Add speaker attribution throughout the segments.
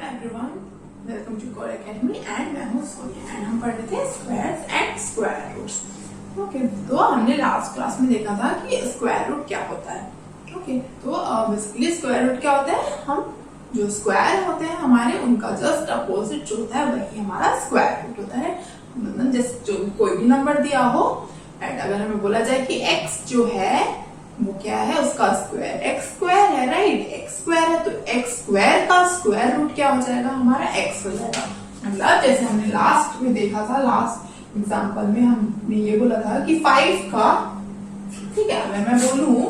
Speaker 1: everyone, welcome to Core Academy and मैं हूँ Sonia and हम पढ़ रहे थे squares and square roots. Okay, तो हमने लास्ट क्लास में देखा था कि स्क्वायर रूट क्या होता है। ओके, तो बेसिकली स्क्वायर रूट क्या होता है, हम जो स्क्वायर होते हैं हमारे उनका जस्ट अपोजिट जो होता है वही हमारा स्क्वायर रूट होता है। मतलब जैसे जो कोई भी नंबर दिया हो एंड अगर हमें बोला जाए कि x जो है वो क्या है, उसका स्क्वायर एक्स स्क्वायर है, राइट, एक्स स्क्वायर है, तो एक्स स्क्वायर का स्क्वायर रूट क्या हो जाएगा, हमारा एक्स हो जाएगा। मतलब जैसे हमने लास्ट में देखा था, लास्ट एग्जांपल में हमने ये बोला था कि 5 का, ठीक है, अगर मैं बोलूं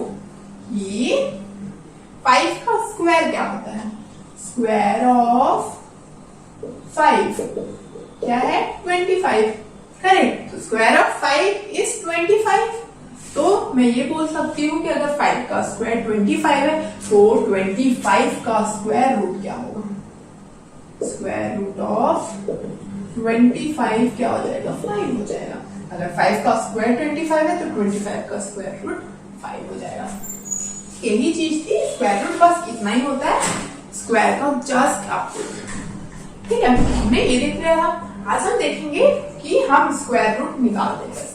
Speaker 1: कि 5 का स्क्वायर क्या होता है, स्क्वायर ऑफ 5 क्या है, 25, करेक्ट। तो स्क्वायर ऑफ 5 इज 25। तो मैं ये बोल सकती हूँ कि अगर 5 का स्क्वायर 25 है तो 25 का स्क्वायर रूट क्या होगा, स्क्वायर रूट ऑफ 25 क्या हो जाएगा, 5 हो जाएगा। अगर 5 का स्क्वायर 25 है तो 25 का स्क्वायर रूट 5 हो जाएगा। यही चीज थी, स्क्वायर रूट बस इतना ही होता है, स्क्वायर का जस्ट अपोजिट। ठीक है, हमने ये देख लिया था। आज हम देखेंगे कि हम स्क्वायर रूट निकालते कैसे।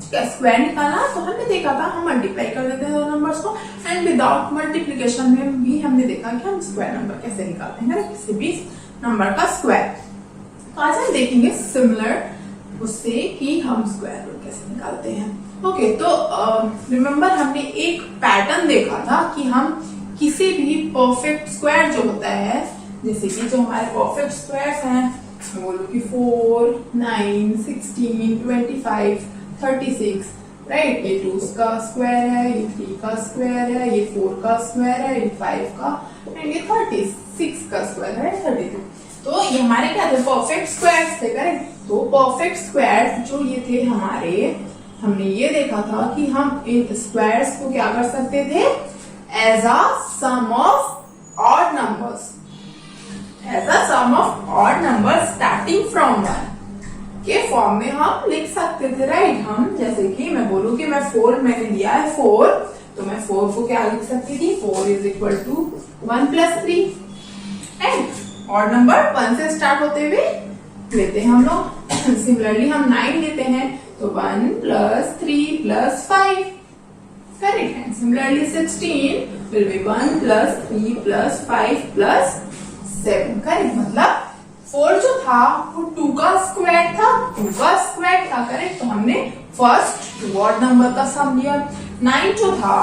Speaker 1: स्क्वायर निकालना तो हमने देखा था, हम मल्टीप्लाई कर देते हैं दो नंबर्स को एंड विदाउट मल्टीप्लिकेशन में भी हमने देखा कि हम स्क्वायर नंबर कैसे निकालते हैं, किसी भी नंबर का स्क्वायर। तो आज हम देखेंगे सिमिलर उससे कि हम स्क्वायर रूट कैसे निकालते हैं। ओके, तो रिमेम्बर हमने एक पैटर्न देखा था कि हम किसी भी परफेक्ट स्क्वायर जो होता है, जैसे कि जो हमारे परफेक्ट स्क्वायर्स हैं, बोलो कि 4, 9, 16, 25, 36, राइट, ये 2 का स्क्वायर है, ये 3 का स्क्वायर है, ये 4 का स्क्वायर है, ये 5 का एंड ये 36 का स्क्वायर है, 32। तो ये हमारे क्या थे, परफेक्ट स्क्वायर्स थे, करेक्ट। तो परफेक्ट स्क्वायर्स जो ये थे हमारे, हमने ये देखा था कि हम इन स्क्वायर्स को क्या कर सकते थे, as a sum of odd numbers, as a sum of odd numbers starting from 1 के फॉर्म में हम लिख सकते थे, राइट। हम जैसे कि मैं बोलूं कि मैं 4 मैंने दिया है 4, तो मैं 4 को क्या लिख सकती थी, 4 is equal to 1 plus 3 and odd number 1 से स्टार्ट होते हुए लेते हैं हम लोग। सिमिलरली हम 9 लेते हैं तो 1 plus 3 plus 5, correct. And similarly 16 will B 1 plus 3 plus 5 plus 7, correct. मतलब 4 जो था वो 2 का स्क्वायर था, 2 का स्क्वायर था, करेक्ट। तो हमने फर्स्ट ऑड नंबर का सम लिया। 9 जो था,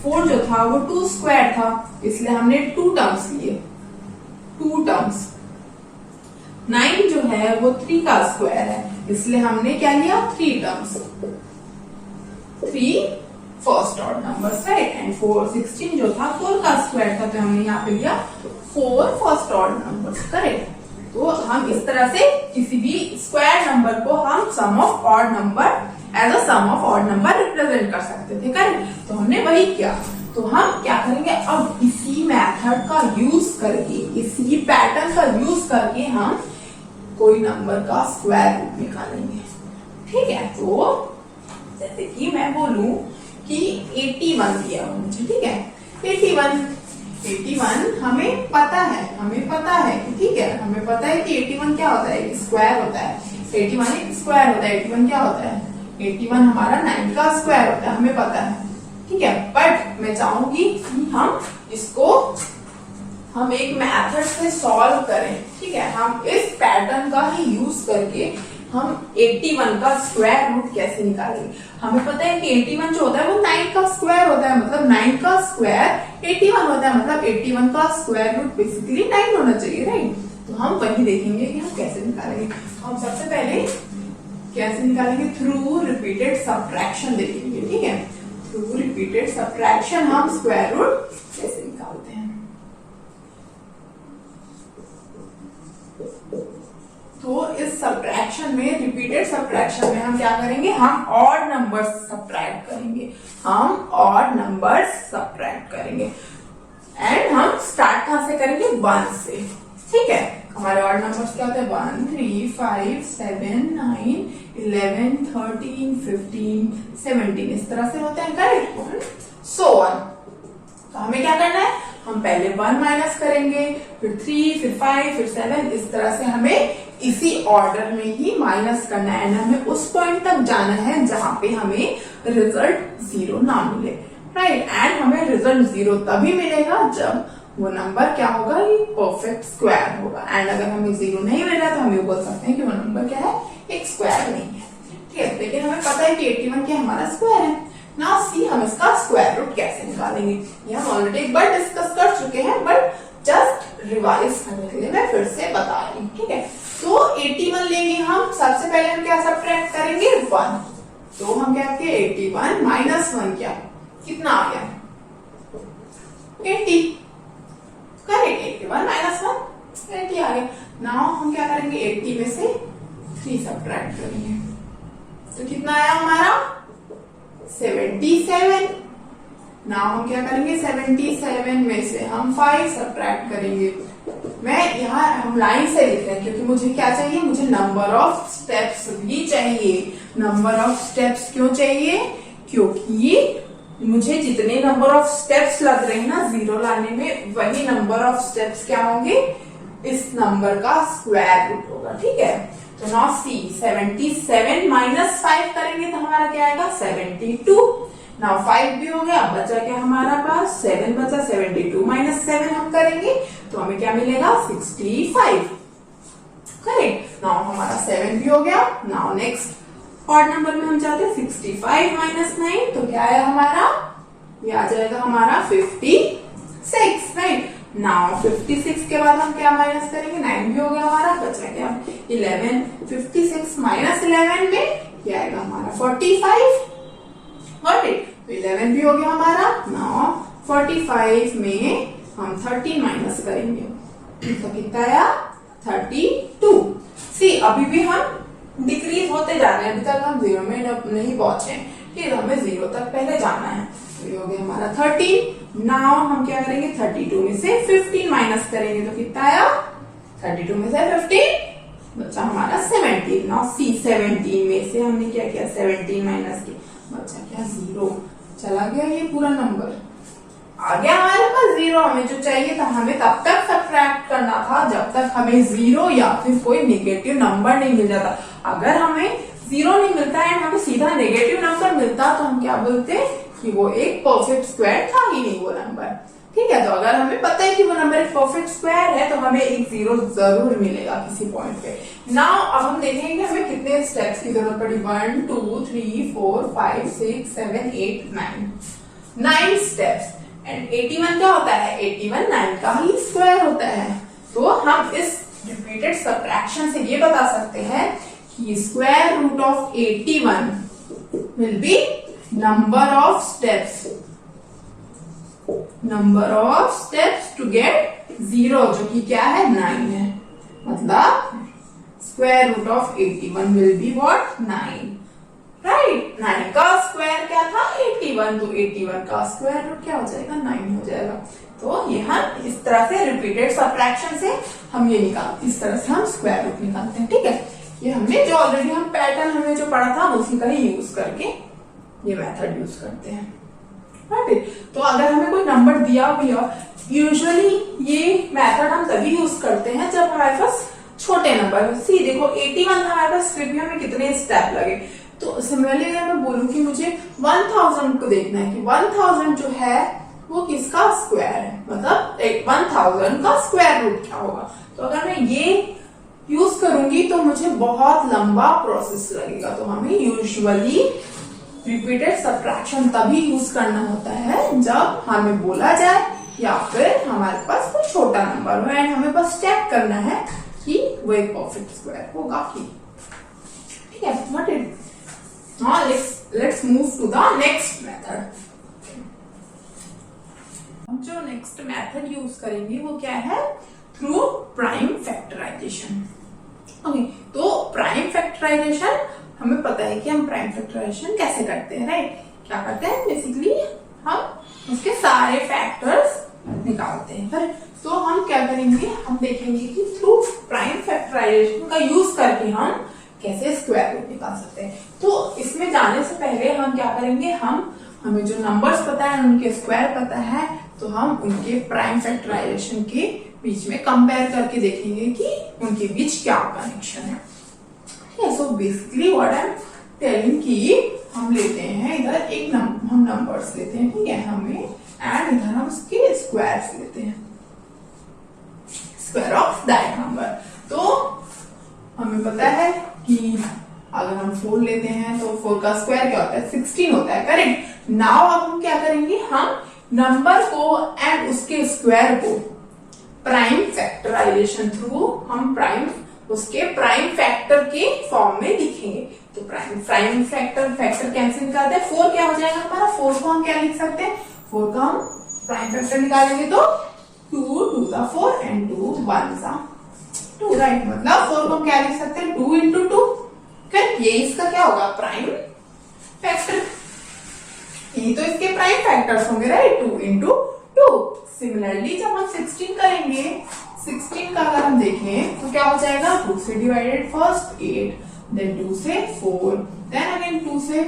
Speaker 1: 4 जो था वो 2 स्क्वायर था, इसलिए हमने 2 टर्म्स लिए, 2 टर्म्स। 9 जो है वो 3 का स्क्वायर है, इसलिए हमने क्या लिया, 3 terms, 3 first odd numbers, right. And 16 जो था 4 का स्क्वायर था, तो हमने यहाँ पे लिया 4 फर्स्ट ऑड नंबर्स, करेक्ट। तो हम इस तरह से किसी भी स्क्वायर नंबर को हम sum of odd number, as a sum of odd number represent कर सकते थे, करेक्ट। तो हमने वही किया। तो हम क्या करेंगे, अब इसी मेथड का यूज करके, इसी पैटर्न का यूज करके हम कोई नंबर का स्क्वायर रूट निकालेंगे, ठीक है। तो जैसे कि मैं बोलूं कि 81 दिया हो मुझे, ठीक है, 81 हमें पता है कि, ठीक है, हमें पता है कि 81 क्या होता है, एक स्क्वायर होता है, 81 एक स्क्वायर होता है। 81 क्या होता है, 81 हमारा 9 का स्क्वायर होता है, हमें पता है, ठीक है। बट मैं चाहूंगी कि हम इसको हम एक मेथड से सॉल्व करें, ठीक है। हम इस पैटर्न का ही यूज करके हम 81 का स्क्वायर रूट कैसे निकालेंगे। हमें पता है कि 81 जो होता है वो 9 का स्क्वायर होता है, मतलब 9 का स्क्वायर 81 होता है, मतलब 81 का स्क्वायर रूट बेसिकली 9 होना चाहिए, राइट। तो हम वही देखेंगे कि हम कैसे निकालेंगे। हम सबसे पहले कैसे निकालेंगे, थ्रू रिपीटेड सब्ट्रैक्शन देखेंगे, ठीक है। थ्रू रिपीटेड सब्ट्रैक्शन हम स्क्वायर रूट कैसे निकालते हैं। तो इस सब्ट्रैक्शन में, रिपीटेड सब्ट्रैक्शन में हम क्या करेंगे, हम ऑड नंबर्स सब्ट्रैक्ट करेंगे, एंड हम स्टार्ट कहां से करेंगे, 1 से, ठीक है। हमारे ऑड नंबर्स क्या होते हैं, 1, 3, 5, 7, 9, 11, 13, 15, 17, इस तरह से होते हैं, करेक्ट, सो ऑन। तो हमें क्या करना है, हम पहले 1 माइनस करेंगे, फिर 3, फिर 5, फिर 7, इस तरह से हमें इसी ऑर्डर में ही माइनस करना है एंड हमें उस पॉइंट तक जाना है जहां पे हमें रिजल्ट 0 ना मिले, राइट। एंड हमें रिजल्ट 0 तभी मिलेगा जब वो नंबर क्या होगा, ये परफेक्ट स्क्वायर होगा। एंड अगर हमें 0 नहीं मिला तो हम ये बोल सकते हैं कि वो नंबर क्या है, एक स्क्वायर नहीं है, ठीक है। लेकिन हमें पता है कि 81 क्या हमारा स्क्वायर है। नाउ सी हम इसका स्क्वायर रूट कैसे निकालेंगे, ये हम ऑलरेडी एक बार डिस्कस कर चुके हैं, बट जस्ट रिवाइज करने के लिए मैं फिर से बता रही हूँ, ठीक है। तो 81 लेंगे हम, सबसे पहले हम क्या सब्ट्रैक्ट करेंगे, 1। तो हम क्या करेंगे, 81 माइनस 1 क्या, कितना आ गया, 80, करेक्ट। 81 माइनस 1 80 आ गया। नाउ हम क्या करेंगे, 80 में से 3 सब्ट्रैक्ट करेंगे, तो कितना आया हमारा 77। नाउ हम क्या करेंगे, 77 में से हम 5 सब्ट्रैक्ट करेंगे। मैं यहाँ हम लाइन से लिख रहे हैं क्योंकि मुझे क्या चाहिए, मुझे नंबर ऑफ स्टेप्स भी चाहिए। नंबर ऑफ स्टेप्स क्यों चाहिए, क्योंकि मुझे जितने नंबर ऑफ स्टेप्स लग रहे हैं ना 0 लाने में, वही नंबर ऑफ स्टेप्स क्या होंगे, इस नंबर का स्क्वायर रूट होगा, ठीक है। तो नाउ सी 77 माइनस 5 करेंगे तो हमारा क्या आएगा, 72। नाउ 5 भी हो गया, अब बचा क्या हमारा पास, 7 बचा। 72 माइनस 7 हम करेंगे तो हमें क्या मिलेगा, 65, करेक्ट। नाउ हमारा 7 भी हो गया। नाउ नेक्स्ट ऑड नंबर में हम जाते हैं, 65 माइनस 9 तो क्या है हमारा, ये आ जाएगा हमारा 56, राइट। नाउ 56 के बाद हम क्या माइनस करेंगे, 9 भी हो गया हमारा, बचा क्या 11। 56 माइनस 11 में क्या आएगा हमारा 45, तो 11 भी हो गया हमारा। नाउ 45 में हम 13 माइनस करेंगे तो कितना आया, 32। सी अभी भी हम डिक्रीज होते जा रहे हैं, अभी तक हम 0 में नहीं पहुंचे, ठीक है। हमें 0 तक पहले जाना है, तो ये हो गया हमारा 13। नाउ हम क्या करेंगे, 32 में से 15 माइनस करेंगे तो कितना आया, 32 में से 15 बचा हमारा 17। नाउ सी 17 में से हमने क्या किया, 17 माइनस किया, बचा क्या 0, चला गया ये पूरा नंबर, आ गया हमारे पास 0। हमें जो चाहिए था, हमें तब तक सब्ट्रैक्ट करना था जब तक हमें 0 या फिर कोई नेगेटिव नंबर नहीं मिल जाता। अगर हमें 0 नहीं मिलता है, हमें सीधा नेगेटिव नंबर मिलता तो हम क्या बोलते कि वो एक परफेक्ट स्क्वायर था ही नहीं वो नंबर, ठीक है। तो अगर हमें पता है कि वो नंबर एक परफेक्ट स्क्वायर है तो हमें एक 0 जरूर मिलेगा किसी पॉइंट पे। नाउ अब हम देखेंगे हमें कितने स्टेप्स की जरूरत पड़ी, 1 2 3 4 5 6 7 8 9 स्टेप्स। एंड 81 क्या होता है, 81 9 का ही स्क्वायर होता है। तो हम इस रिपीटेड सब्ट्रैक्शन से ये बता सकते हैं कि square root of 81 will be number of steps to get 0, जो कि क्या है 9 है। मतलब square root of 81 will be what, 9, right. 9 का स्क्वायर क्या था, 81, तो 81 का स्क्वायर रूट क्या हो जाएगा, 9 हो जाएगा। तो ये हम इस तरह से रिपीटेड सब्ट्रैक्शन से हम ये निकालते, इस तरह से हम स्क्वायर रूट निकालते हैं, ठीक है। ये हमने जो ऑलरेडी हम पैटर्न हमने जो पढ़ा था उसी का ही यूज करके ये मेथड यूज करते हैं, राइट। तो अगर हमें कोई नंबर दिया भी हो, यूजुअली ये मेथड हम तभी यूज करते हैं जब हमारे पास छोटे नंबर, सी देखो 81 था हमारे पास, फिर भी हमें कितने स्टेप लगे। तो सिमिलरली अगर मैं बोलूं कि मुझे 1000 को देखना है कि 1000 जो है वो किसका स्क्वायर है, मतलब 1000 का स्क्वायर रूट क्या होगा। तो अगर मैं ये यूज करूंगी तो मुझे बहुत लंबा प्रोसेस लगेगा। तो हमें यूजुअली रिपीटेड सब्ट्रैक्शन तभी यूज करना होता है जब हमें बोला जाए या फिर हमारे पास कोई छोटा नंबर हो एंड हमें बस चेक करना है कि वो एक परफेक्ट स्क्वायर होगा कि, ठीक है। What it now let's move to the next method. हम जो नेक्स्ट मेथड यूज करेंगे वो क्या है, थ्रू प्राइम फैक्टराइजेशन। ओके, तो प्राइम फैक्टराइजेशन हमें पता है कि हम प्राइम फैक्टराइजेशन कैसे करते हैं, राइट। क्या करते हैं, बेसिकली हम उसके सारे फैक्टर्स निकालते हैं, राइट। तो हम क्या करेंगे, हम देखेंगे कि थ्रू प्राइम फैक्टराइजेशन का यूज करके हम कैसे स्क्वायर रूट निकाल सकते हैं। तो इसमें जाने से पहले हम क्या करेंगे, हमें जो नंबर्स पता है उनके स्क्वायर पता है, तो हम उनके प्राइम फैक्टराइजेशन के बीच में कंपेयर करके देखेंगे कि उनके बीच क्या कनेक्शन है। So basically what I am telling कि हम लेते हैं इधर एक हम नंबर्स लेते हैं, ठीक है, हमें एंड इधर हम उसके स्क्वायर्स लेते हैं, स्क्वायर ऑफ दैट नंबर। तो हमें पता है कि अगर हम 4 लेते हैं तो 4 का स्क्वायर क्या होता है, 16 होता है, करेक्ट। नाउ अब हम क्या करेंगे, हम नंबर को एंड उसके स्क्वायर को प्राइम फैक्टराइजेशन थ्रू हम उसके प्राइम फैक्टर के फॉर्म में लिखेंगे। तो प्राइम फैक्टर कैंसिल करते हैं, 4 क्या हो जाएगा हमारा, 4 को हम क्या लिख सकते हैं, 4 का हम प्राइम फैक्टर निकालेंगे तो 2 2 का 4 एंड 2 1 का 2, राइट। मतलब 4 को हम क्या लिख सकते हैं, 2 into 2, करेक्ट। ये इसका क्या होगा, प्राइम फैक्टर, ये तो इसके प्राइम फैक्टर्स होंगे, राइट, 2 into 2। सिमिलरली जब हम 16 करेंगे, 16 का अगर हम देखें तो क्या हो जाएगा, 2 से डिवाइडेड फर्स्ट 8, देन 2 से 4, देन अगेन 2 से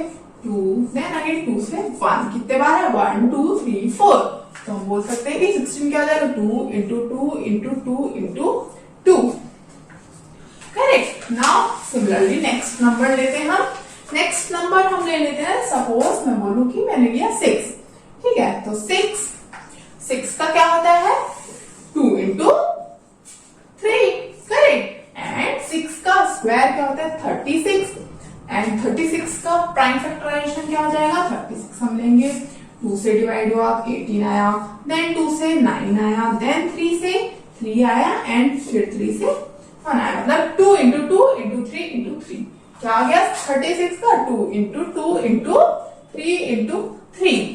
Speaker 1: 2, देन अगेन 2 से 1, कितने बार है, 1 2 3 4। तो हम बोल सकते हैं कि 16 क्या हो जाएगा, 2 into 2 into 2 into 2, correct. Now similarly next number लेते हैं हम, नेक्स्ट नंबर हम ले लेते हैं, सपोज मैं बोलूं कि मैंने लिया 6, ठीक है। तो 6 का क्या होता है, 2 into 3, करेक्ट। एंड 6 का स्क्वायर क्या होता है, 36, एंड 36 का प्राइम फैक्टराइजेशन क्या हो जाएगा, 36 हम लेंगे, 2 से डिवाइड हुआ 18 आया, देन 2 से 9 आया, देन 3 से 3 आया, एंड फिर 3 से 1 आया, मतलब 2 into 2 into 3 into 3 क्या आ गया, 36 का 2 into 2 into 3 into 3,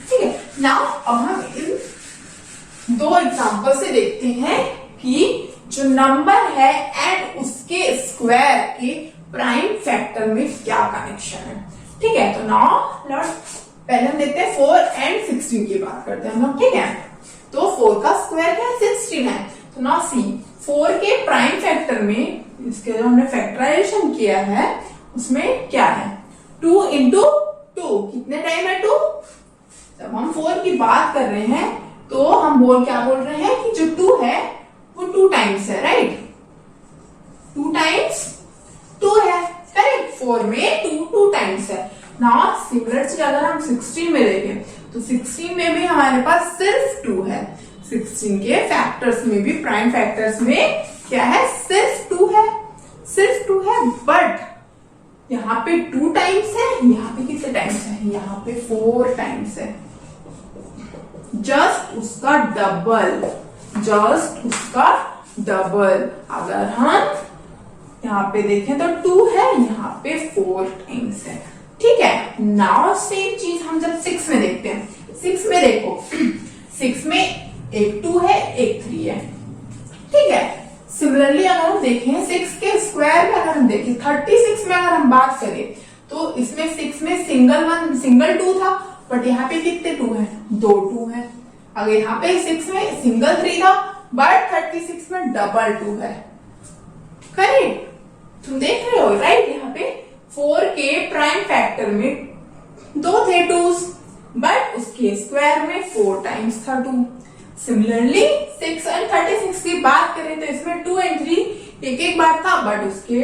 Speaker 1: ठीक है। नाउ अब हम इन 2 एग्जांपल से देखते हैं कि जो नंबर है एंड उसके स्क्वायर के प्राइम फैक्टर में क्या कनेक्शन है, ठीक है। तो नाउ पहले हम देखते हैं 4 एंड 16 की बात करते हैं हम लोग, ठीक है। तो 4 का स्क्वायर क्या है, 16 है। तो नाउ सी 4 के प्राइम फैक्टर में इसके जो हमने फैक्टराइजेशन किया है उसमें क्या है, 2 into 2, कितने टाइम है 2, जब हम 4 की बात कर रहे हैं तो हम क्या बोल रहे हैं कि जो 2 है वो 2 टाइम्स है, राइट, 2 टाइम्स 2 है, करेक्ट। 4 में 2 टाइम्स है। नाउ सिमिलर चीज अगर हम 16 में देखें तो 16 में भी हमारे पास सिर्फ 2 है, 16 के फैक्टर्स में भी प्राइम फैक्टर्स में क्या है, सिर्फ 2 है, सिर्फ 2 है, बट यहाँ पे 2 टाइम्स है, यहाँ पे कितने टाइम्स है, यहाँ पे 4 टाइम्स है, जस्ट उसका डबल, जस्ट उसका डबल। अगर हम यहाँ पे देखें तो 2 है, यहाँ पे 4 टाइम्स है, ठीक है। नाउ सेम चीज हम जब 6 में देखते हैं, 6 में देखो 6 में एक 2 है, एक 3 है, ठीक है। सिमिलरली अगर हम देखें 6 के स्क्वायर में अगर हम देखें 36 में अगर हम बात करें तो इसमें 6 में सिंगल 2 था, बट यहाँ पे कितने 2 है, 2 2 है। अगर यहाँ पे 6 में सिंगल 3 था, बट 36 में डबल 2 है, करेक्ट। तुम देख रहे हो, राइट। यहाँ पे 4 के प्राइम फैक्टर में 2 थे 2s, बट उसके स्क्वायर में 4 टाइम्स था 2। सिमिलरली 6 एंड 36 की बात करें तो इसमें 2 एंड 3 एक बार था, बट उसके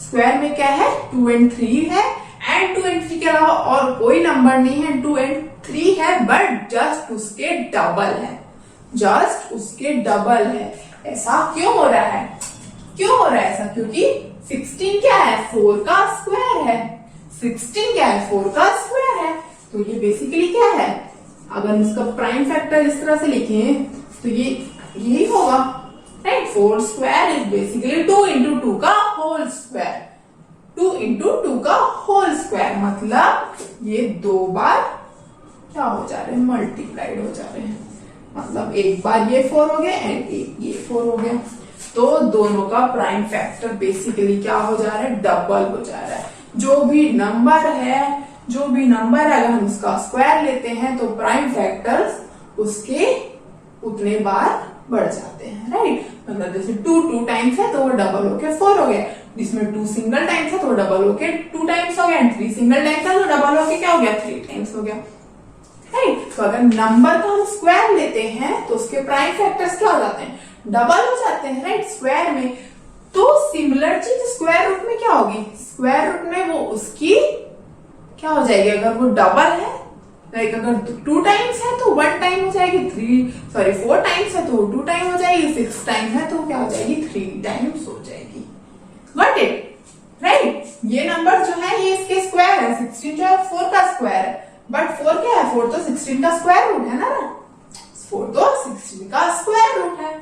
Speaker 1: स्क्वायर में क्या है, 2 एंड 3 है, एंड 2 एंड 3 के अलावा और कोई नंबर नहीं है, 2 एंड 3 है, बट जस्ट उसके डबल है, जस्ट उसके डबल है। ऐसा क्यों हो रहा है, क्यों हो रहा है ऐसा, क्योंकि 16 क्या है, 4 का स्क्वायर है, 16 क्या है, 4 का स्क्वायर है। तो ये बेसिकली क्या है, अगर इसका प्राइम फैक्टर इस तरह से लिखें तो ये यही होगा, right. 4 square is basically 2 into 2 का होल स्क्वायर, 2 into 2 का होल स्क्वायर, मतलब ये 2 बार क्या हो जा रहे हैं, मल्टीप्लाइड हो जा रहे हैं, मतलब एक बार ये 4 हो गया एंड एक ये 4 हो गया। तो दोनों का प्राइम फैक्टर बेसिकली क्या हो जा रहा है, डबल हो जा रहा है। जो भी नंबर है, जो भी नंबर अगर हम उसका स्क्वायर लेते हैं तो प्राइम फैक्टर्स उसके उतने बार बढ़ जाते हैं, राइट। मतलब जैसे 2 टाइम्स है तो वो डबल होके 4 हो गया, जिसमें 2 सिंगल टाइम्स है तो डबल होके 2 टाइम्स हो गया, 3 सिंगल टाइम्स है तो डबल होके क्या हो गया, 3 टाइम्स हो गया, राइट। तो अगर नंबर का हम स्क्वायर लेते हैं तो उसके प्राइम फैक्टर्स क्या हो जाते हैं, डबल हो जाते हैं, राइट, स्क्वायर में। तो सिमिलर चीज स्क्वायर रूट में क्या होगी, स्क्वायर रूट में वो उसकी क्या हो जाएगी, अगर वो डबल है, लाइक अगर 2 टाइम्स है तो 1 टाइम हो जाएगी, 4 टाइम्स है तो 2 टाइम हो जाएगी, 6 टाइम है तो क्या हो जाएगी, 3 टाइम्स हो जाएगी। Got it, right. ये नंबर जो है ये इसके स्क्वायर है, 16 जो है 4 का स्क्वायर है, बट 4 क्या है, 4 तो 16 का स्क्वायर रूट है ना, 4 तो 16 का स्क्वायर रूट है।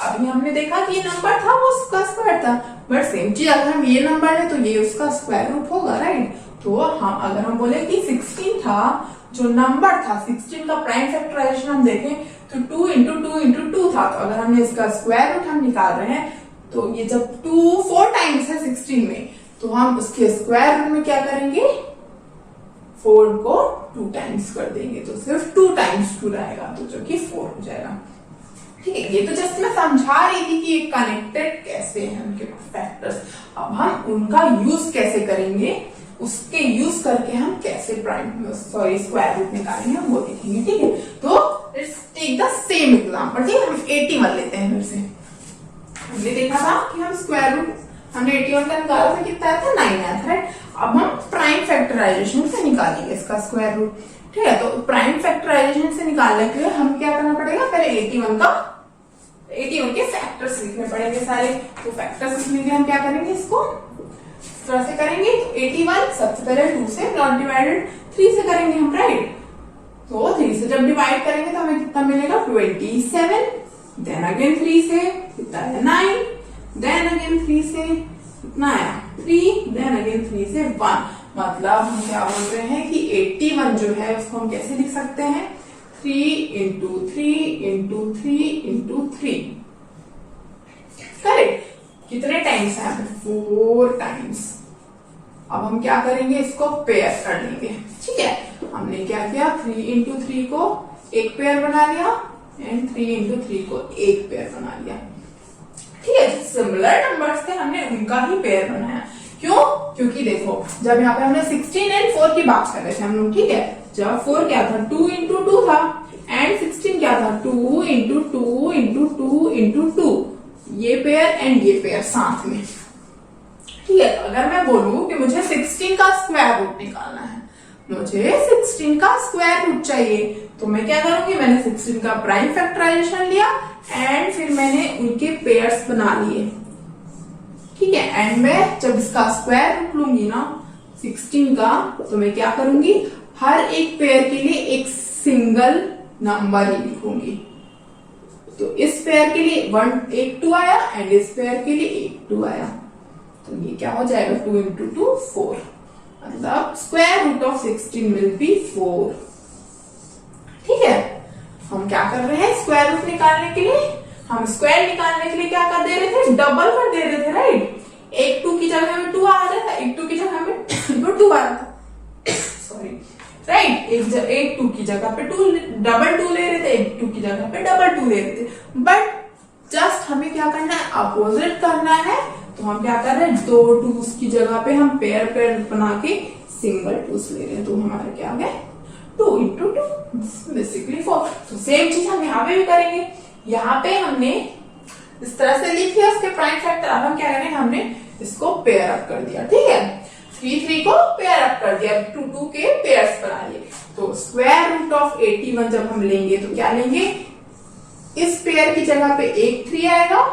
Speaker 1: अभी हमने देखा कि ये नंबर था वो उसका स्क्वायर था, बट सेम चीज अगर हम ये नंबर है तो ये उसका स्क्वायर रूट होगा, राइट। तो हम अगर हम बोले कि 16 था, जो नंबर था 16 का प्राइम फैक्टराइजेशन हम देखें तो 2 इंटू 2 इंटू 2 था, तो अगर हमने इसका स्क्वायर रूट हम निकाल रहे हैं तो ये जब 2 4 टाइम्स है 16 में, तो हम उसके स्क्वायर रूट में क्या करेंगे, 4 को 2 टाइम्स कर देंगे, तो सिर्फ 2 टाइम्स 2 रहेगा, तो जो कि 4 हो जाएगा। ठीक है, ये तो जस्ट मैं समझा रही थी कि ये कनेक्टेड कैसे हैं उनके फैक्टर्स। अब हम उनका यूज कैसे करेंगे, उसके यूज करके हम कैसे स्क्वायर रूट निकालेंगे हम वो देखेंगे। ठीक है, तो let's take the same example. ठीक है, हम 81 लेते हैं फिर से। हमने देखा था कि हम स्क्वायर रूट हमने 81 का निकाला था, कितना आया था, 9 आया था, राइट। अब हम प्राइम फैक्टराइजेशन से निकालेंगे इसका स्क्वायर रूट। ठीक है, तो प्राइम फैक्टराइजेशन से निकालने के लिए हम क्या करना पड़ेगा, पहले 81 के फैक्टर्स लिखने पड़ेंगे सारे। तो फैक्टर्स लिखने के लिए हम क्या करेंगे, इसको इस तरह से करेंगे। तो 81 सबसे पहले 2 से, नॉट डिवाइडेड 3 से करेंगे हम, राइट। तो 3 से जब डिवाइड करेंगे तो हमें कितना मिलेगा, 27, देन अगेन 3 से कितना है, 9, देन अगेन 3 से कितना आया, 3, देन अगेन 3 से 1। मतलब हम क्या बोल रहे हैं कि 81 जो है उसको हम कैसे लिख सकते हैं, 3 इंटू 3 इंटू 3 इंटू 3, करेक्ट। कितने टाइम्स है, 4 टाइम्स। अब हम क्या करेंगे, इसको पेयर कर लेंगे। ठीक है, हमने क्या किया, 3 इंटू 3 को एक पेयर बना लिया एंड 3 इंटू 3 को एक पेयर बना लिया। ठीक है, सिमिलर नंबर्स थे हमने उनका ही पेयर बनाया। क्यों, क्योंकि देखो जब यहाँ पे हमने 16 एंड 4 की बात कर रहे थे हम लोग, ठीक है, जब 4 क्या था, 2 इंटू 2 था, एंड 16 क्या था, 2 इंटू 2 इंटू 2 इंटू 2, ये पेयर एंड ये पेयर साथ में। ठीक है, तो अगर मैं बोलूं कि मुझे 16 का स्क्वायर रूट निकालना है, मुझे 16 का स्क्वायर रूट चाहिए, तो मैं क्या करूंगी, मैंने 16 का प्राइम फैक्टराइजेशन लिया एंड फिर मैंने उनके पेयर्स बना लिए। ठीक है, एंड मैं जब इसका स्क्वायर रूट लूंगी ना 16 का, तो मैं क्या करूंगी, हर एक पेयर के लिए एक सिंगल नंबर ही लिखूंगी। तो इस पेयर के लिए 1 2 आया एंड इस पेयर के लिए 1 2 आया, तो ये क्या हो जाएगा, 2 इंटू 2 4, मतलब square root of 16 will be 4। ठीक है, हम क्या कर रहे हैं, स्क्वायर रूट निकालने के लिए, हम स्क्वायर निकालने के लिए क्या कर दे रहे थे, डबल कर दे रहे थे, राइट। 1 2 की जगह में 2 आ रहा था, 1 2 की जगह में 2 आ रहा था, सॉरी, राइट। 1 2 की जगह पे 2 डबल 2 ले रहे थे, 1 2 की जगह पे डबल 2 ले रहे थे, बट जस्ट हमें क्या करना है, अपोजिट करना है। तो हम क्या कर रहे हैं, 2 2s की जगह पे हम पेयर पेयर बना के सिंगल 2s ले रहे हैं, तो हमारा क्या आ गया, 2 इंटू 2 बेसिकली 4। तो सेम चीज हम यहाँ पे भी करेंगे। यहाँ पे हमने इस तरह से लिख लिया उसके प्राइम फैक्टर। अब हम क्या करेंगे, हमने इसको पेयर अप कर दिया। ठीक है, 3 3 को पेयर अप कर दिया, 2 2 के पेयर्स बना लिए। तो स्क्वायर रूट ऑफ 81 जब हम लेंगे तो क्या लेंगे, इस पेयर की जगह पे एक 3 आएगा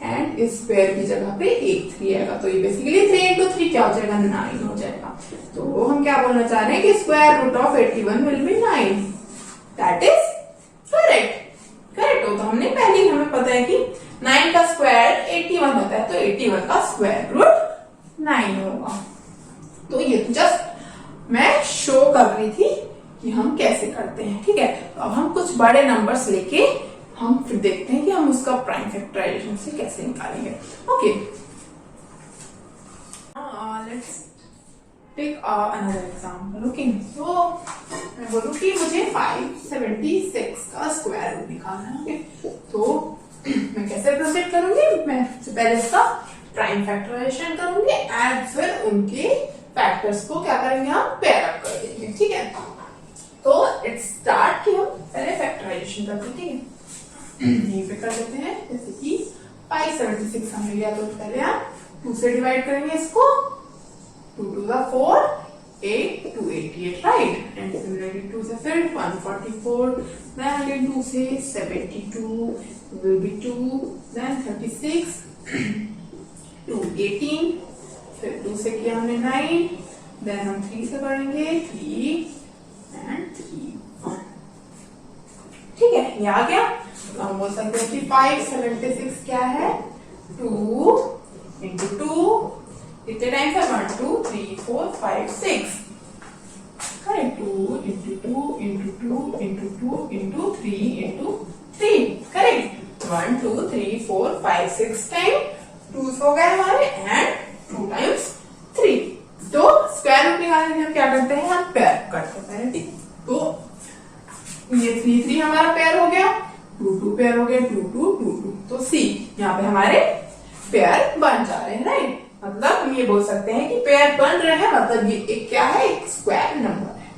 Speaker 1: एंड इस पेयर की जगह पे एक 3 आएगा, तो ये बेसिकली 3 इंटू 3 क्या हो जाएगा, 9 हो जाएगा। तो हम क्या बोलना चाह रहे हैं कि square root of 81 will be 9, that is correct. Correct हो, तो हमने पहले ही हमें पता है कि 9 का स्क्वायर 81 होता है, तो 81 का स्क्वायर रूट 9 होगा। तो ये जस्ट मैं शो कर रही थी कि हम कैसे करते हैं। ठीक है, तो अब हम कुछ बड़े नंबर्स लेके हम फिर देखते हैं कि हम उसका प्राइम फैक्टराइजेशन से कैसे निकालेंगे। Okay, let's take another example. Okay, तो मैं बोलूं कि मुझे 576 का स्क्वायर रूट निकालना है। ओके, तो मैं कैसे प्रोसीड करूंगी, मैं सबसे पहले इसका प्राइम फैक्टराइजेशन करूंगी एंड फिर उनके फैक्टर्स को क्या करेंगे, हम पेयर अप कर देंगे। ठीक है, तो इट्स स्टार्ट कि हम पहले फैक्टराइजेशन करते हैं, ठीक है। यहीं पे कर लेते हैं, जैसे कि 576 हमने लिया, तो पहले हम 2 से डिवाइड करेंगे इसको, 2 to the 4, 8 to 88, right? And similarly 2 से फिर 144, then again 2 से 72 will be 2, then 36 to 18, फिर 2 से किया हमने 9, then हम 3 से करेंगे 3 and 3 1, ठीक है। ये आ गया। हम बोल सकते हैं कि 576 क्या है, 2 into 2, कितने टाइम्स है, 1 2 3 4 5 6, correct. 2 into 2 into 2 into 2 into 3 into 3, correct. 1 2 3 4 5 6 time 2 हो गए हमारे, एंड 2 times 3। तो स्क्वायर रूट निकालने के हम क्या करते हैं, हम पेयर करते हैं, ठीक। तो ये 3 3 हमारा पेयर हो गया, 2 2 पेयर हो गया, 2 2 2 2, तो सी यहाँ पे हमारे पेयर बन जा रहे हैं, राइट। मतलब हम ये बोल सकते हैं कि पेयर बन रहे हैं, मतलब ये एक क्या है, एक स्क्वायर नंबर है,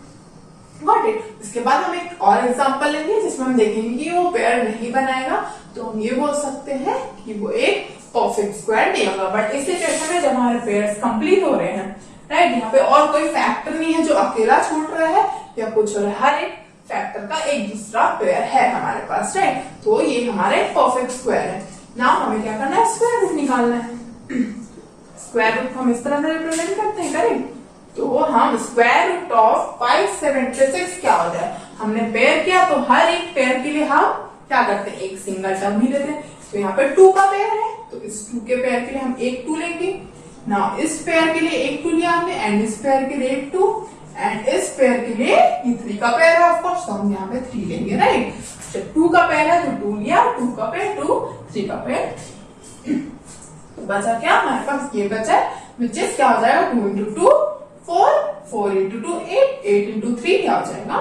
Speaker 1: गॉट इट। इसके बाद हम एक और एग्जांपल लेंगे जिसमें हम देखेंगे कि वो पेयर नहीं बनाएगा, तो हम ये बोल सकते हैं कि वो एक परफेक्ट स्क्वायर नहीं होगा। बट इस सिचुएशन में जब हमारे पेयर्स कंप्लीट हो रहे हैं, राइट, यहाँ पे और कोई फैक्टर नहीं है जो अकेला छूट रहा है या कुछ हो रहा है, हर एक फैक्टर का एक दूसरा पेयर है हमारे पास, राइट। तो ये हमारे परफेक्ट स्क्वायर है। नाउ हमें क्या करना है, स्क्वायर रूट निकालना है। स्क्वायर रूट हम इस तरह से रिप्रेजेंट करते हैं, करेक्ट। तो हम स्क्वायर रूट ऑफ 576 क्या हो जाए, हमने पेयर किया तो हर एक पेयर के लिए हम क्या करते हैं, एक सिंगल टर्म ही लेते हैं। तो यहाँ पे 2 का पेयर है, तो इस 2 के पेयर के लिए हम एक 2 लेंगे। नाउ इस पेयर के लिए एक 2 लिया हमने, एंड इस पेयर के लिए एक 2, एंड इस पेयर के लिए ये 3 का पेयर है, ऑफ कोर्स, तो हम यहाँ पे 3 लेंगे, राइट। जब 2 का पेयर है तो 2 लिया, 2 का पेयर 2, 3 का पेयर, तो बचा क्या हमारे पास, ये बचा, विच इज क्या हो जाएगा, 2 into 2 4, 4 into 2 8, 8 into 3 क्या हो जाएगा,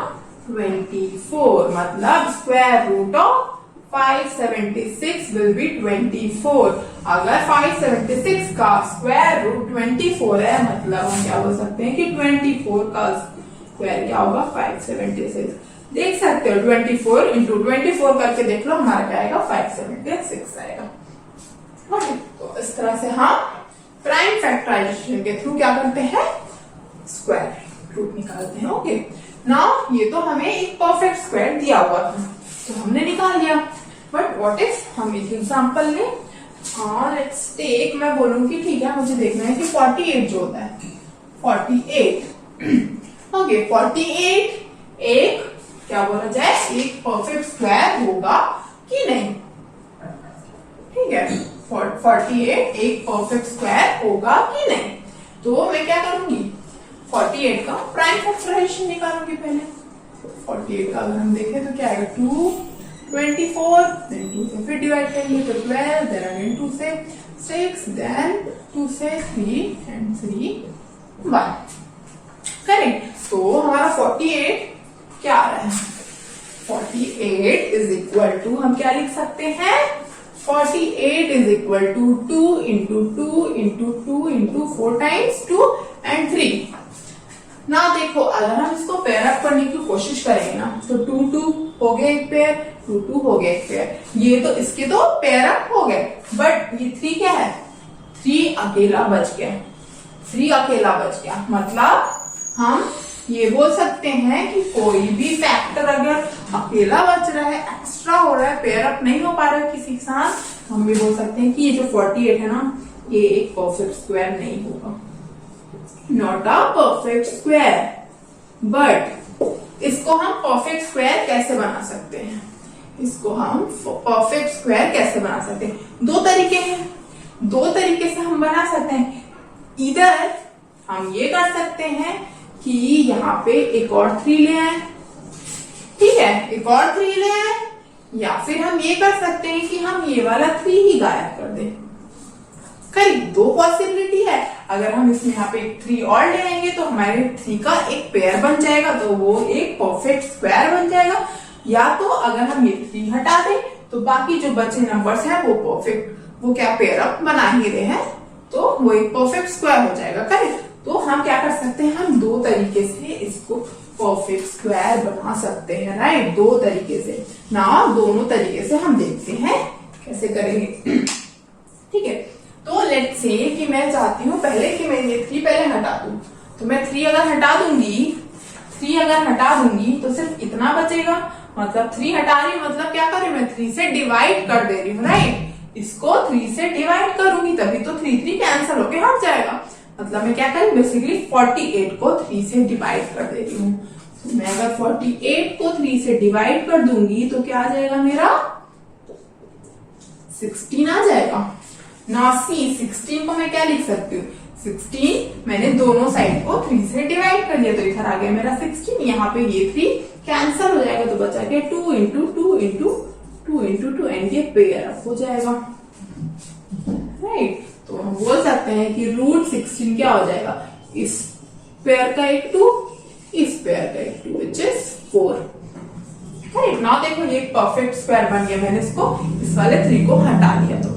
Speaker 1: 24। मतलब square root of 576 will be 24। अगर 576 का स्क्वायर रूट 24 है, मतलब हम क्या बोल सकते हैं कि 24 का स्क्वायर क्या होगा, 576। देख सकते हो 24 into 24 करके देख लो, हमारा क्या आएगा, 576 आएगा। तो इस तरह से हम प्राइम फैक्टराइजेशन के थ्रू क्या करते हैं, स्क्वायर रूट निकालते हैं, ओके। नाउ ये तो हमें एक परफेक्ट स्क्वायर दिया हुआ था, तो हमने निकाल लिया। बट व्हाट इफ हम एक एग्जांपल लें, हाँ लेट्स टेक, मैं बोलूंगी ठीक है, मुझे देखना है कि 48 जो होता है, 48 ओके, 48 एक क्या बोला जाए, एक परफेक्ट स्क्वायर होगा कि नहीं, ठीक है। 48 एक परफेक्ट स्क्वायर होगा कि नहीं, तो मैं क्या करूंगी, 48 का प्राइम फैक्टराइजेशन निकालूंगी पहले। 48 का अगर हम देखें तो क्या आएगा, 2 24, देन 2 से फिर डिवाइड करेंगे तो 12, देन अगेन 2 से 6, देन 2 से 3 एंड 3 1, करेक्ट। तो हमारा 48 क्या आ रहा है, 48 इज इक्वल टू, हम क्या लिख सकते हैं, 48 is equal to 2 into 2 into 2 into 4 times 2 and 3। ना देखो, अगर हम इसको पेयर अप करने की कोशिश करेंगे ना, तो 2 2 हो गया एक पेयर, 2 2 हो गया एक पेयर, ये तो इसके तो पेयर अप हो गए, बट ये 3 क्या है, 3 अकेला बच गया, 3 अकेला बच गया। मतलब हम ये बोल सकते हैं कि कोई भी फैक्टर अगर अकेला बच रहा है, एक्स्ट्रा हो रहा है, पेयर अप नहीं हो पा रहा है किसी के साथ, हम भी बोल सकते हैं कि ये जो 48 है ना, ये एक परफेक्ट स्क्वायर नहीं होगा, not a perfect square. But इसको हम परफेक्ट स्क्वायर कैसे बना सकते हैं, इसको हम परफेक्ट स्क्वायर कैसे बना सकते हैं, 2 तरीके हैं, 2 तरीके से हम बना सकते हैं। इधर हम ये कर सकते हैं कि यहाँ पे एक और 3 ले आए, ठीक है, एक और 3 ले आए, या फिर हम ये कर सकते हैं कि हम ये वाला 3 ही गायब कर दें। करीब 2 पॉसिबिलिटी है। अगर हम इसमें यहाँ पे 3 और ले आएंगे तो हमारे 3 का एक पेयर बन जाएगा, तो वो एक परफेक्ट स्क्वायर बन जाएगा। या तो अगर हम ये 3 हटा दें तो बाकी जो बचे नंबर्स हैं वो परफेक्ट, वो क्या पेयर अप बना ही रहे हैं, तो वो एक परफेक्ट स्क्वायर हो जाएगा, करेक्ट। तो हम क्या कर सकते हैं, हम 2 तरीके से इसको परफेक्ट स्क्वायर बना सकते हैं, राइट, दो तरीके से ना, दोनों तरीके से हम देखते हैं कैसे करेंगे। ठीक है, तो लेट्स से कि मैं चाहती हूँ पहले कि मैं ये 3 पहले हटा दूं, तो मैं 3 अगर हटा दूंगी तो सिर्फ इतना बचेगा, मतलब 3 हटा रही हूँ, मतलब क्या कर रही हूँ मैं 3 से डिवाइड कर दे रही हूँ, राइट, इसको 3 से डिवाइड करूंगी तभी तो 3 कैंसिल होके हट जाएगा, मतलब मैं क्या करूँ बेसिकली 48 को 3 से डिवाइड कर दे रही हूँ। मैं अगर 48 को 3 से डिवाइड कर दूंगी तो क्या आ जाएगा मेरा 16 आ जाएगा ना। 16 को मैं क्या लिख सकती हूँ, 16 मैंने दोनों साइड को 3 से डिवाइड कर दिया तो इधर आ गया मेरा 16, यहाँ पे ये 3 कैंसिल हो जाएगा तो बचा गया 2 इंटू 2 इंटू 2 इंटू 2 एंड ये पेयर अप हो जाएगा, राइट। तो हम बोल सकते हैं कि रूट 16 क्या हो जाएगा, इस पेयर का एक 2, इस पेयर का एक 2 विच इज 4, राइट ना। देखो ये परफेक्ट स्क्वायर बन गया, मैंने इसको इस वाले 3 को हटा दिया। तो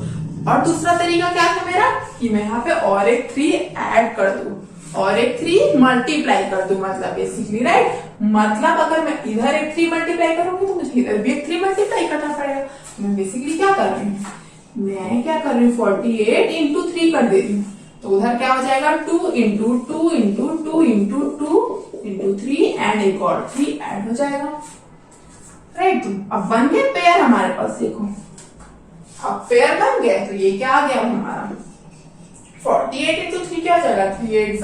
Speaker 1: और दूसरा तरीका क्या था मेरा कि मैं यहाँ पे और एक 3 ऐड कर दूं और एक 3 मल्टीप्लाई कर दूं, मतलब बेसिकली, राइट, मतलब अगर मैं इधर एक 3 मल्टीप्लाई करूंगी तो मुझे इधर भी एक 3 मल्टीप्लाई करना पड़ेगा। मैं बेसिकली क्या कर रही हूँ, मैं क्या कर रही हूँ 48 इंटू 3 कर दे रही हूँ, तो उधर क्या हो जाएगा 2 into 2 into 2 into 2 into 3 and एक और 3 ऐड हो जाएगा, राइट। अब बन गए पेयर हमारे पास, देखो अब पेयर बन गए, तो ये क्या आ गया हमारा 48 इंटू 3 क्या हो जाएगा, 3 8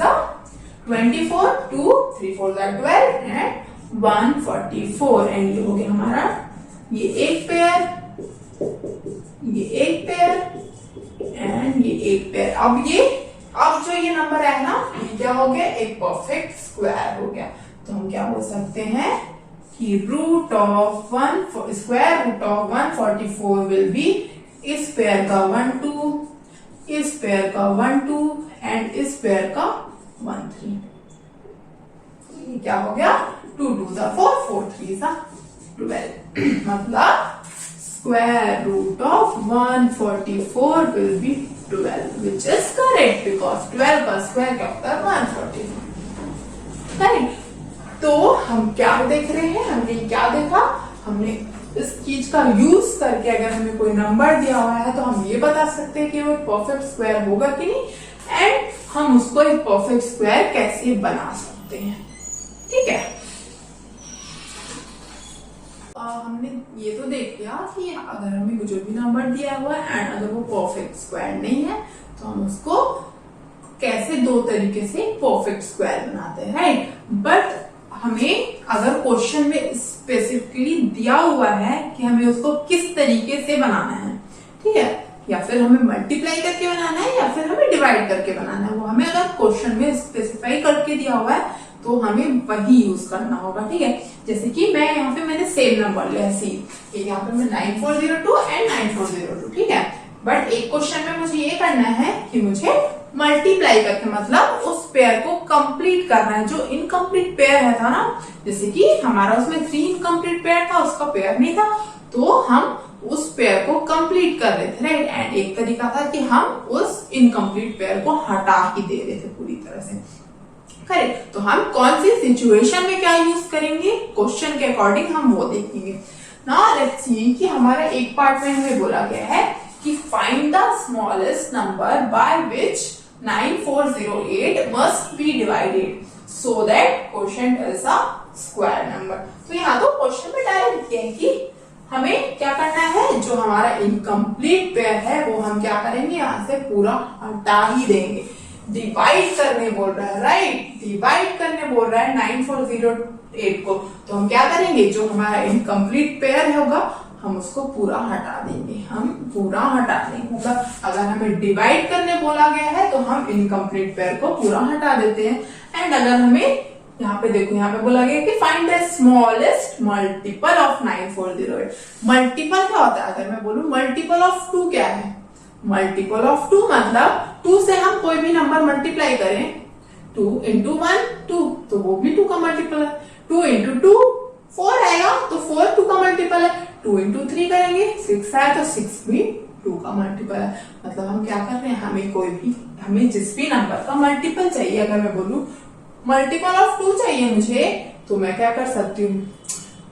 Speaker 1: 24, 2 3 4 12 एंड 144 एंड ये हो गया हमारा ये एक पेयर, ये एक पेयर एंड ये एक पेयर। अब जो ये नंबर है ना, ये क्या हो गया, एक परफेक्ट स्क्वायर हो गया। तो हम क्या बोल सकते हैं कि root of square root of 144 will be इस पेयर का 1 2, इस पेयर का 1 2 एंड इस पेयर का 1 3। ये क्या हो गया 2 2 4 4 3 12 मतलब square root of 144 will be 12 which is correct because 12 का स्क्वायर क्या होता है 144, करेक्ट। तो हम क्या देख रहे हैं, हमने क्या देखा, हमने इस चीज का यूज करके अगर हमें कोई नंबर दिया हुआ है तो हम ये बता सकते हैं कि वो परफेक्ट स्क्वायर होगा कि नहीं एंड हम उसको एक परफेक्ट स्क्वायर कैसे बना सकते हैं, ठीक है। हमने ये तो देख लिया कि अगर हमें जो भी नंबर दिया हुआ है एंड अगर वो परफेक्ट स्क्वायर नहीं है तो हम उसको कैसे दो तरीके से परफेक्ट स्क्वायर बनाते हैं, राइट। बट हमें अगर क्वेश्चन में स्पेसिफिकली दिया हुआ है कि हमें उसको किस तरीके से बनाना है, ठीक है, या फिर हमें मल्टीप्लाई करके बनाना है या फिर हमें डिवाइड करके बनाना है, वो हमें अगर क्वेश्चन में स्पेसिफाई करके दिया हुआ है तो हमें वही यूज करना होगा, ठीक है। जैसे कि मैं यहाँ पे मैंने सेम नंबर लिया है, सी यहाँ पे मैं 9402 एंड 9402, ठीक है। बट एक क्वेश्चन में मुझे ये करना है कि मुझे मल्टीप्लाई करके मतलब उस पेयर को कंप्लीट करना है, जो इनकम्प्लीट पेयर है था ना, जैसे कि हमारा उसमें 3 इनकम्प्लीट पेयर था, उसका पेयर नहीं था, तो हम उस पेयर को कंप्लीट कर रहे थे, राइट। एंड एक तरीका था कि हम उस इनकम्प्लीट पेयर को हटा ही दे रहे थे पूरी तरह से, करेक्ट। तो हम कौन सी सिचुएशन में क्या यूज करेंगे क्वेश्चन के अकॉर्डिंग हम वो देखेंगे। नाउ लेट्स सी कि हमारा एक पार्ट में हमें बोला गया है कि find the smallest number by which 9408 must be divided so that quotient is a square number. तो यहाँ तो क्वेश्चन में डायरेक्ट लिखे हैं कि हमें क्या करना है, जो हमारा इनकम्प्लीट पेयर है वो हम क्या करेंगे, यहाँ से पूरा हटा ही देंगे। डिवाइड करने बोल रहा है, राइट, डिवाइड करने बोल रहा है 9408 को, तो हम क्या करेंगे, जो हमारा इनकम्प्लीट पेयर होगा हम उसको पूरा हटा देंगे, हम पूरा हटा देंगे। मतलब अगर हमें डिवाइड करने बोला गया है तो हम इनकम्प्लीट पेयर को पूरा हटा देते हैं। एंड अगर हमें यहाँ पे देखो, यहाँ पे बोला गया कि find the smallest multiple of 9408। Multiple क्या होता है, अगर मैं बोलूं मल्टीपल ऑफ 2 क्या है, मल्टीपल ऑफ 2 मतलब 2 से हम कोई भी नंबर मल्टीप्लाई करें, 2 इंटू 1 2, तो वो भी 2 का मल्टीपल है। 2 इंटू 2 4 आएगा, तो 4 2 का मल्टीपल है। 2 इंटू 3 करेंगे 6 आया, तो 6 भी 2 का मल्टीपल है। मतलब हम क्या कर रहे हैं, हमें जिस भी नंबर का मल्टीपल चाहिए, अगर मैं बोलूं मल्टीपल ऑफ 2 चाहिए मुझे, तो मैं क्या कर सकती हूँ,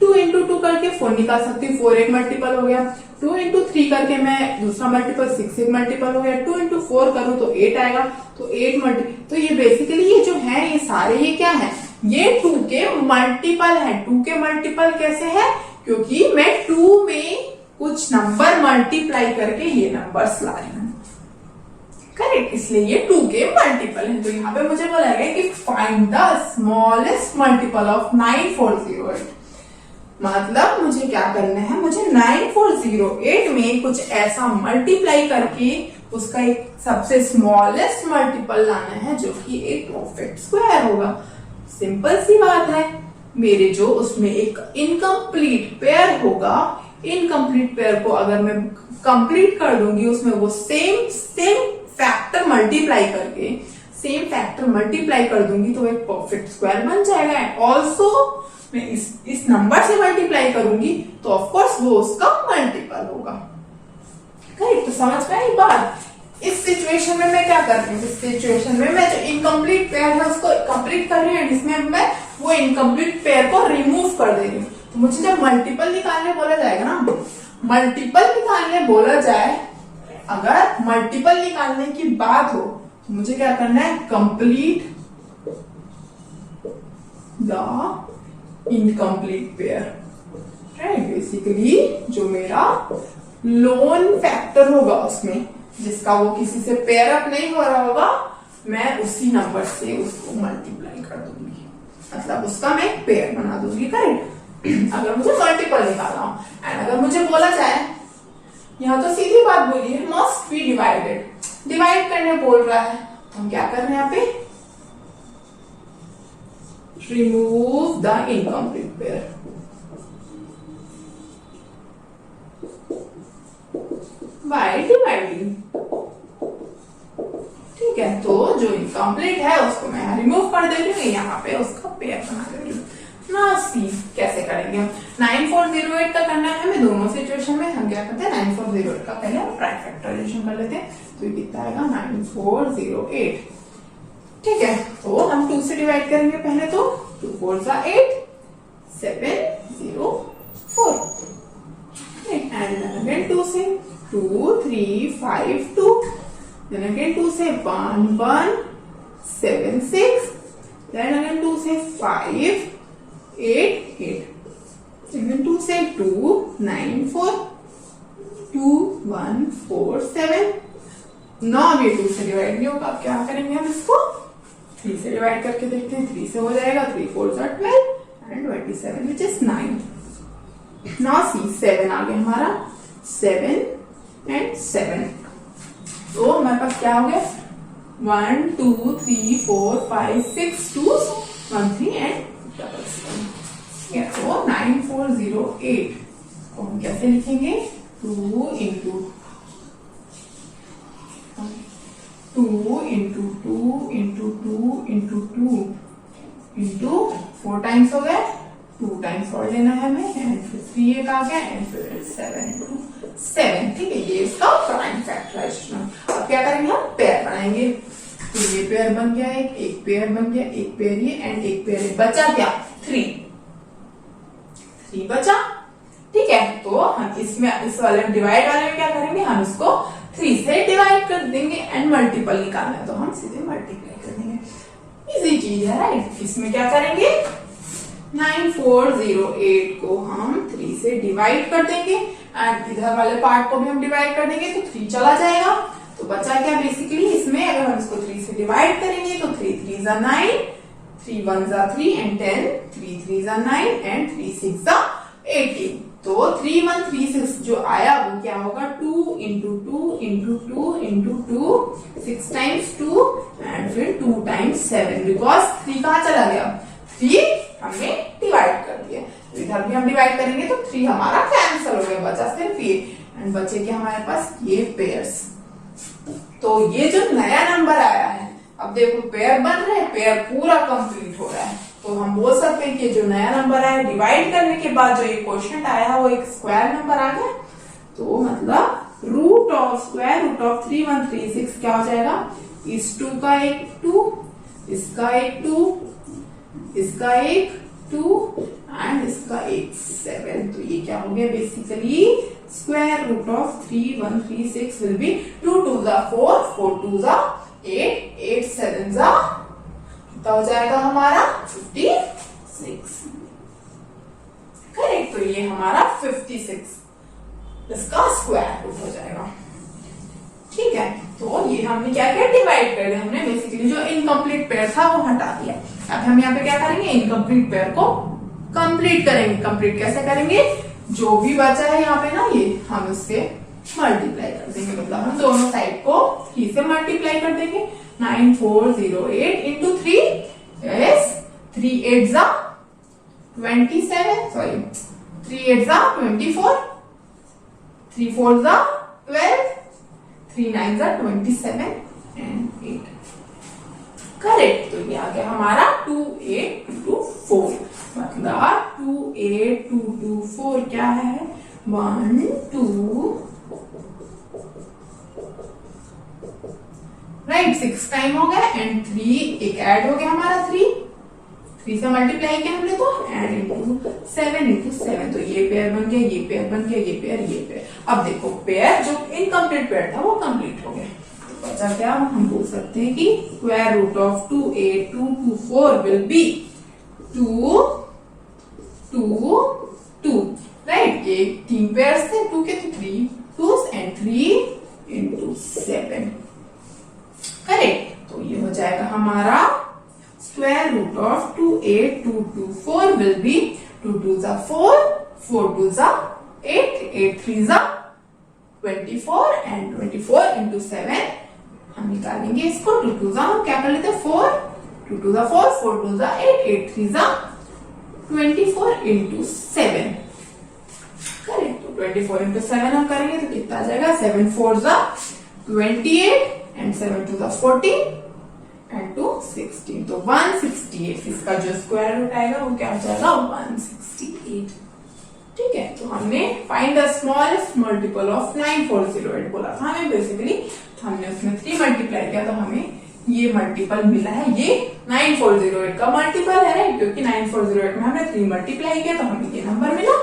Speaker 1: 2 इंटू 2 करके 4 निकाल सकती हूँ, 4 एक मल्टीपल हो गया। 2 इंटू 3 करके मैं दूसरा मल्टीपल 6 एक मल्टीपल हो गया। 2 इंटू 4 करूँ तो 8 आएगा, तो 8 मल्टीपल। तो ये बेसिकली ये जो है ये सारे ये क्या है, ये 2 के मल्टीपल है। 2 के मल्टीपल कैसे है, क्योंकि मैं 2 में कुछ नंबर मल्टीप्लाई करके ये नंबर्स ला रही हूँ, करेक्ट, इसलिए ये 2 के मल्टीपल है। तो यहाँ पे मुझे बोला गया कि find the smallest multiple of 9408। मतलब मुझे क्या करना है, मुझे 9408 में कुछ ऐसा मल्टीप्लाई करके उसका एक सबसे स्मॉलेस्ट मल्टीपल लाना है जो कि एक परफेक्ट स्क्वायर होगा। सिंपल सी बात है, मेरे जो उसमें एक इनकम्प्लीट पेयर होगा, इनकम्प्लीट पेयर को अगर मैं कंप्लीट कर दूंगी, उसमें वो सेम फैक्टर मल्टीप्लाई करके सेम फैक्टर मल्टीप्लाई कर दूंगी तो एक परफेक्ट स्क्वायर बन जाएगा। ऑल्सो मैं इस नंबर से मल्टीप्लाई करूंगी तो ऑफ कोर्स वो उसका मल्टीपल होगा, करेक्ट। तो समझ में आई बात। इस सिचुएशन में मैं क्या कर रही हूँ, इस सिचुएशन में मैं जो इनकम्प्लीट पेयर है उसको कंप्लीट कर रही हूँ, जिसमें मैं वो इनकम्प्लीट पेयर को रिमूव कर दे रही हूँ। तो मुझे जब मल्टीपल निकालने बोला जाएगा ना, मल्टीपल निकालने बोला जाए, अगर मल्टीपल निकालने की बात हो तो मुझे क्या करना है, complete the incomplete pair, right. Basically जो मेरा लोन फैक्टर होगा उसमें, जिसका वो किसी से पेयर अप नहीं हो रहा होगा, मैं उसी नंबर से उसको मल्टीप्लाई कर दूंगी, मतलब उसका मैं एक पेयर बना दूंगी, करेक्ट। अगर मुझे मल्टीपल निकालना हो, एंड अगर मुझे बोला जाए, यहाँ तो सीधी बात बोली है, मस्ट बी डिवाइडेड, डिवाइड करने बोल रहा है, तो हम क्या कर रहे हैं यहाँ पे, remove the incomplete pair. By dividing, ठीक है। तो जो इनकम्प्लीट है उसको मैं रिमूव कर दे रही हूँ, यहाँ पे उसका पेयर बना दे रही हूँ ना। सी कैसे करेंगे हम, 9408 का करना है हमें दोनों सिचुएशन में। हम क्या करते हैं, 9408 का पहले हम प्राइम फैक्टराइजेशन कर लेते हैं, तो ये कितना आएगा 9408, ठीक है। तो हम 2 से डिवाइड करेंगे पहले, तो 2 4 8 704, एंड अगेन 2 से 2 3 5 2, then again 2 से 1 1 7 6, then again 2 से 5 8 8, then 2 से 2 9 4 2 1 4 7। नौ ये 2 से डिवाइड नहीं होगा, अब क्या करेंगे हम इसको 3 से डिवाइड करके देखते हैं। 3 से हो जाएगा, 3 4 12 and 27 which is 9। Now see 7 आ गया हमारा, 7 and 7, तो हमारे पास क्या हो गया 1 2 3 4 5 6 2 1 3 and 7। तो 9408 को हम कैसे लिखेंगे, 2 into 2 into 2 into 2 into 2 into 4 times हो गया, 2 टाइम्स और लेना है हमें, एंड फिर 3 एक आ गया, एंड फिर 7 इंटू 7, ठीक है। ये इसका प्राइम फैक्टराइजेशन। अब क्या करेंगे, हम पेयर बनाएंगे, तो ये पेयर बन गया, एक पेयर बन गया, एक पेयर ये एंड एक पेयर ये, बचा क्या 3 बचा, ठीक है। तो हम इसमें इस वाले डिवाइड वाले में क्या करेंगे, हम इसको 3 से डिवाइड कर देंगे, एंड मल्टीपल निकालना है तो हम सीधे मल्टीप्लाई कर देंगे, इजी चीज है, राइट। इसमें क्या करेंगे, 9408 को हम 3 से डिवाइड कर देंगे, एंड इधर वाले पार्ट को भी हम डिवाइड कर देंगे, तो 3 चला जाएगा, तो बचा क्या बेसिकली इसमें, अगर हम इसको 3 से डिवाइड करेंगे तो 3 3 जा 9, 3 1 जा 3 एंड 10, 3 3 जा 9 एंड 3 6 जा 18। तो 3 1 3 6 जो आया वो क्या होगा, 2 into 2 into 2 into 2, 6 times 2 and फिर 2 टाइम्स 7, बिकॉज 3 कहाँ चला गया, 3 हमने डिवाइड कर दिया, इधर भी हम डिवाइड करेंगे तो 3 हमारा कैंसिल हो गया, बचा सिर्फ ये, एंड बचे क्या हमारे पास ये पेयर्स। तो ये जो नया नंबर आया है, अब देखो पेयर बन रहे हैं, पेयर पूरा कंप्लीट हो रहा है, तो हम बोल सकते हैं कि जो नया नंबर आया डिवाइड करने के बाद जो ये क्वोशिएंट आया वो एक स्क्वायर नंबर आ गया, तो मतलब root of square root of 3136 क्या हो जाएगा, इस 2 का एक 2, इसका एक 2, इसका एक 2 एंड इसका 8 7। तो ये क्या हो गया basically square root of 3136 will be 2 2 जा 4 4 2 जा 8 8 7 जा कितना हो जाएगा हमारा 56। करेक्ट। तो ये हमारा 56 इसका स्क्वायर रूट हो जाएगा। ठीक है, तो ये हमने क्या किया डिवाइड कर दिया, हमने बेसिकली जो इनकम्प्लीट पेयर था वो हटा दिया। अब हम यहाँ पे क्या करेंगे इनकम्प्लीट पेयर को कंप्लीट करेंगे। कंप्लीट कैसे करेंगे, जो भी बचा है यहाँ पे ना ये हम इससे मल्टीप्लाई कर देंगे, मतलब हम दोनों साइड को 3 से मल्टीप्लाई कर देंगे। 9408 इंटू 3 इज 3 8 जा 27, सॉरी 3 8 जा 24, 3 4 जा 12, 3 9 जा 27 एंड 8। करेक्ट। तो ये आ गया हमारा 2824, मतलब 28224 क्या है 1 2 राइट 6 टाइम हो गया एंड 3 एक ऐड हो गया हमारा 3 से मल्टीप्लाई किया हमने तो एंड इंटू 7 तो ये पेयर बन गया, ये पेयर बन गया, ये पेयर, ये पेयर। अब देखो पेयर जो इनकम्प्लीट पेयर था वो कंप्लीट हो गया। तो बचा क्या, हम बोल सकते हैं कि square root of 28224 will be 2 2 2 right. ये 3 पेयर्स थे 2 के, तो 3 2s एंड 3 इंटू 7। करेक्ट। तो ये हो जाएगा हमारा square root of 28224 will be 2 2 जा 4 4 2 जा 8 8 3 जा 24 एंड 24 इंटू 7 हम निकालेंगे इसको। 2 2 जा हम क्या कर लेते 4 2 2 जा 4 4 2 जा 8 8 3 जा 24 इंटू 7। करेक्ट। तो 24 इंटू 7 हम करेंगे तो कितना आ जाएगा 7 4 जा 28 एंड 7 2 जा 14 एंड 2 16। तो 168 इसका जो स्क्वायर रूट आएगा वो क्या हो जाएगा 168। ठीक है, तो हमने find the smallest multiple of 9408 बोला था हमें बेसिकली, तो हमने उसमें 3 मल्टीप्लाई किया तो हमें ये मल्टीपल मिला है, ये 9408 का मल्टीपल है राइट, क्योंकि 9408 में हमने 3 मल्टीप्लाई किया तो हमें ये नंबर मिला।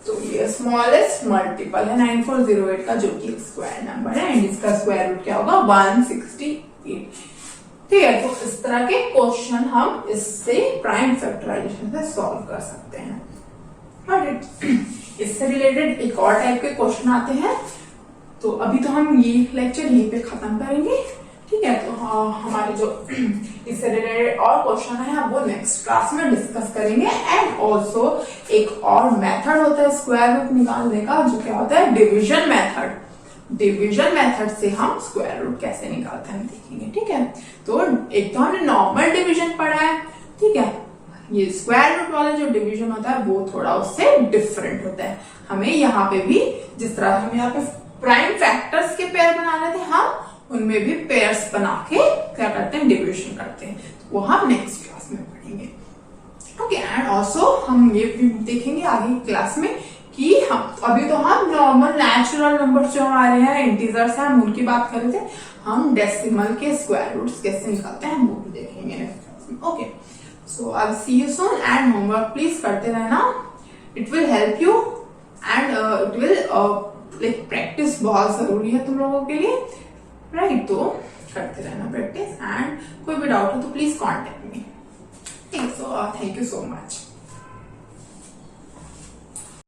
Speaker 1: तो ये स्मॉलेस्ट मल्टीपल है 9408 का जो कि स्क्वायर नंबर है एंड इसका स्क्वायर रूट क्या होगा 168। ठीक है, तो इस तरह के क्वेश्चन हम इससे प्राइम फैक्टराइजेशन से सॉल्व कर सकते हैं। इससे रिलेटेड एक और टाइप के क्वेश्चन आते हैं, तो अभी तो हम ये लेक्चर यहीं पे खत्म करेंगे। ठीक है, तो हमारे जो इससे रिलेटेड और क्वेश्चन है हम वो नेक्स्ट क्लास में डिस्कस करेंगे। एंड ऑल्सो एक और मेथड होता है स्क्वायर रूट निकालने का, जो क्या होता है डिविजन मेथड। डिविजन मेथड से हम स्क्वायर रूट कैसे निकालते हैं देखेंगे। ठीक है, तो एक तो हमने नॉर्मल डिविजन पढ़ा है, ठीक है, ये स्क्वायर रूट वाला जो डिवीजन होता है वो थोड़ा उससे डिफरेंट होता है। हमें यहाँ पे भी जिस तरह हम यहाँ पे प्राइम फैक्टर्स के पेयर बना रहे थे, हम उनमें भी पेयर्स बना के क्या करते हैं डिविजन करते हैं, तो वो हम नेक्स्ट क्लास में पढ़ेंगे। ओके, एंड ऑल्सो हम ये भी देखेंगे आगे क्लास में कि हम अभी तो हम नॉर्मल नेचुरल नंबर जो हमारे हैं इंटीजर्स हैं हम उनकी बात कर रहे थे, हम डेसिमल के स्क्वायर रूट्स कैसे निकालते हैं वो भी देखेंगे नेक्स्ट क्लास में। Okay, so I'll see you soon and homework please करते रहना, it will help you and it will like practice बहुत जरूरी है तुम लोगों के लिए राइट। तो करते रहना प्रैक्टिस एंड कोई भी डाउट हो तो please contact me. So thank you so much.